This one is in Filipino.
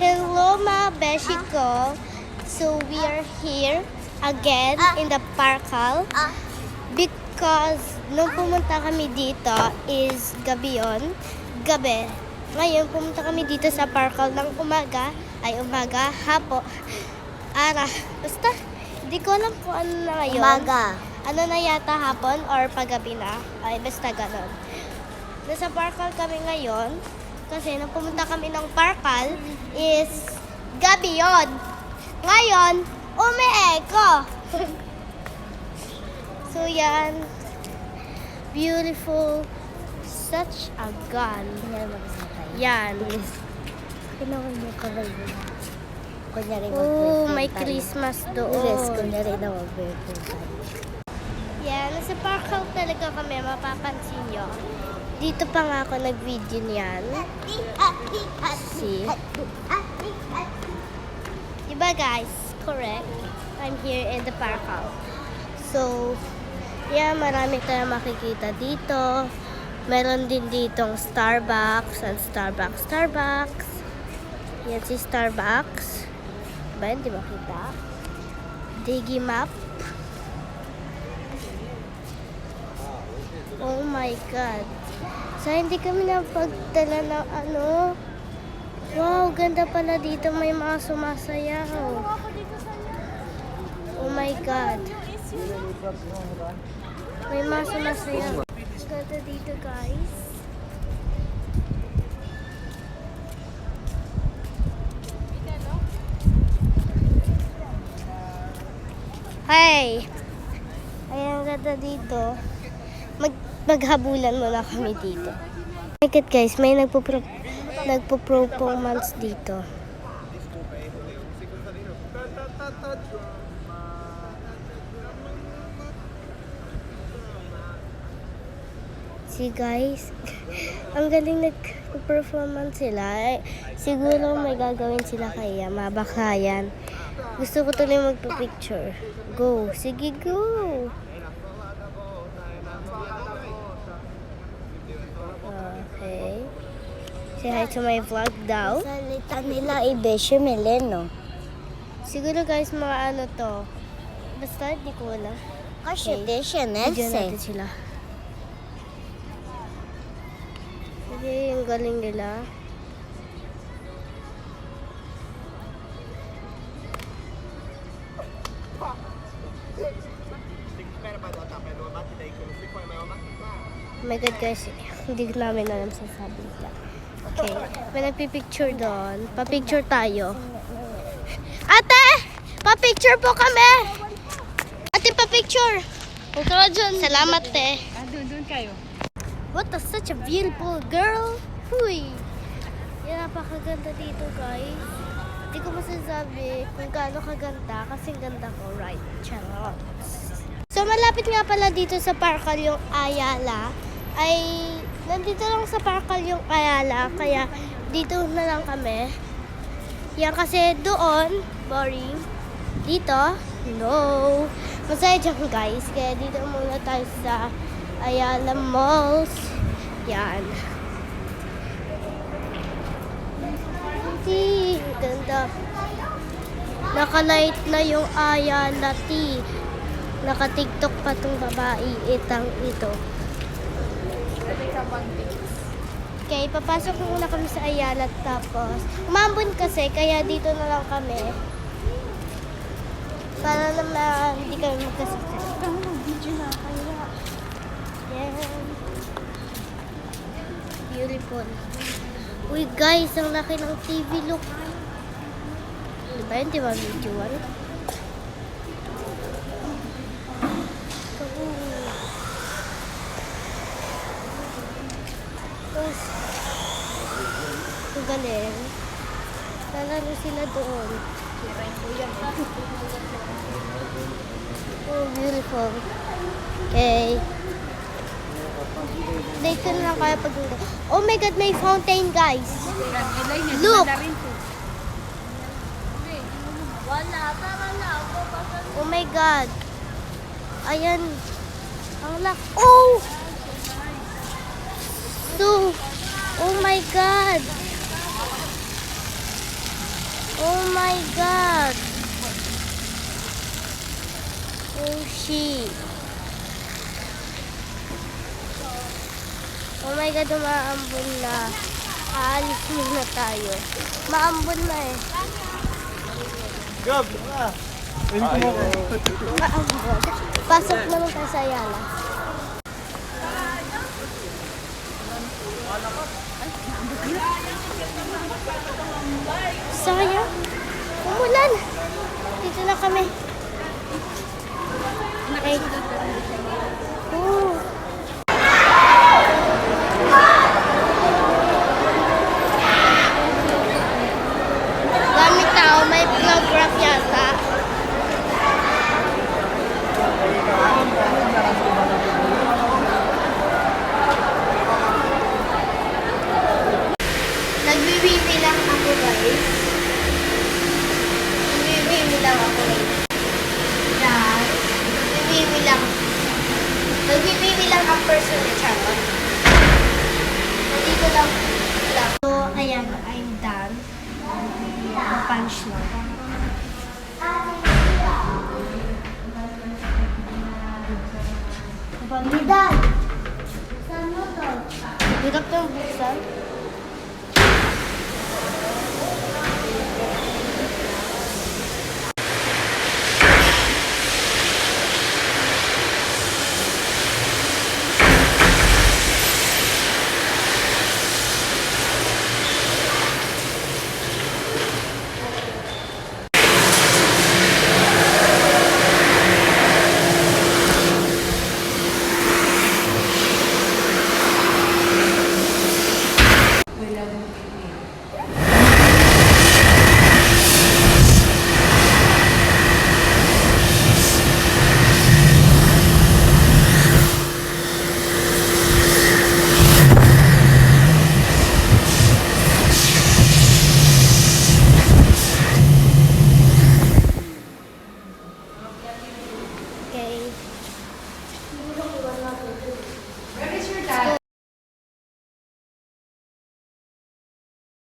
Hello mga beshi ko. So we are here again in the Parkal because nung pumunta kami dito is gabi yun. Gabi. Ngayon pumunta kami dito sa Parkal ng umaga. Basta hindi ko alam kung ano na ngayon. Umaga. Ano na yata hapon or paggabi na. Ay basta ganon. Nasa Parkal kami ngayon. Kasi nung pumunta kami ng Parkal is gabi yun. Ngayon, umi-echo. So yan. Beautiful. Such a gun. Yan. Kailangan mo kamay mo. Kunyari Oh, may Christmas doon. Yes, kunyari na mag-birthday tayo. Yan, nasa Parkal talaga kami, mapapansin nyo. Dito pa nga ako nag-video niyan. See? Diba guys? Correct. I'm here in the Parkal. So, yeah, marami tayong makikita dito. Meron din ditong Starbucks and Starbucks. Yan si Starbucks. Diba? Hindi makita. Digimap. Oh my God. So, hindi kami napagdala ng ano. Wow, ganda pala dito. May mga sumasayaw. Oh my God. May mga sumasayaw. Ganda dito, guys. Hey! Ayan, ganda dito. Maghabulan muna kami dito. Bakit guys, may nagpo-performance dito. See guys, ang galing nagpo-performance sila. Siguro may gagawin sila kaya mabakayan. Gusto ko tuloy magpa-picture. Go! Sige, go! Okay. Say hi to my vlog daw. Salita nila Ibesyo Meleno. Siguro guys, mga ano to. Basta, di ko alam. Kasi Okay. siya Video natin Nelse. sila. Sige, yung galing nila. Oh my God guys, hindi namin alam sasabi nila. Okay, may nagpipicture doon. Pa-picture tayo. Ate! Pa-picture po kami! Ate, pa-picture! Huwag ka dyan. Salamat, te. Doon kayo. What a such a beautiful girl. Huy! Yan, napakaganda dito, guys. Hindi ko masasabi kung gaano kaganda kasi ganda ko, right? Charot. So, malapit nga pala dito sa Parkal yung Ayala. Nandito lang sa Parkal yung Ayala, kaya dito na lang kami. Yan kasi doon, boring. Dito, no. Masaya dyan guys, kaya dito muna tayo sa Ayala Malls. Yan. Hindi, ganda. Naka-light na yung Ayala T. Naka-tiktok pa tong babae, itang ito. Okay, papasok muna kami sa Ayala tapos umambon kasi kaya dito na lang kami. Para naman hindi kami magkasakit. Video na kaya. Yan. Beautiful. Uy guys, ang laki ng TV, look. Diba yun, diba video 1? Ang galing. Lalaro sila doon. Oh, beautiful. Okay. Dito na lang kaya pag... Oh my God, may fountain, guys. Look! Oh my God. Ayan. Ang lak... Oh! So, oh my God. Oh my God! Oh shit! Oh my God, umaambon na. Aalis muna tayo. Maambon na eh. Gab, Maambon. Pasok naman tayo sa Ayala. Sayang. Umulan. Dito na kami. Okay. Oh. Daming tao. May program yata. Nagbibibi lang ako, guys. Nagbibibi lang ako. Guys, nagbibibi lang. Nagbibibi lang ang person na channel. Nandito lang. So, ayan, I'm done. Punch lang. Pamidan! Saan mo to? Hirap ng buksan.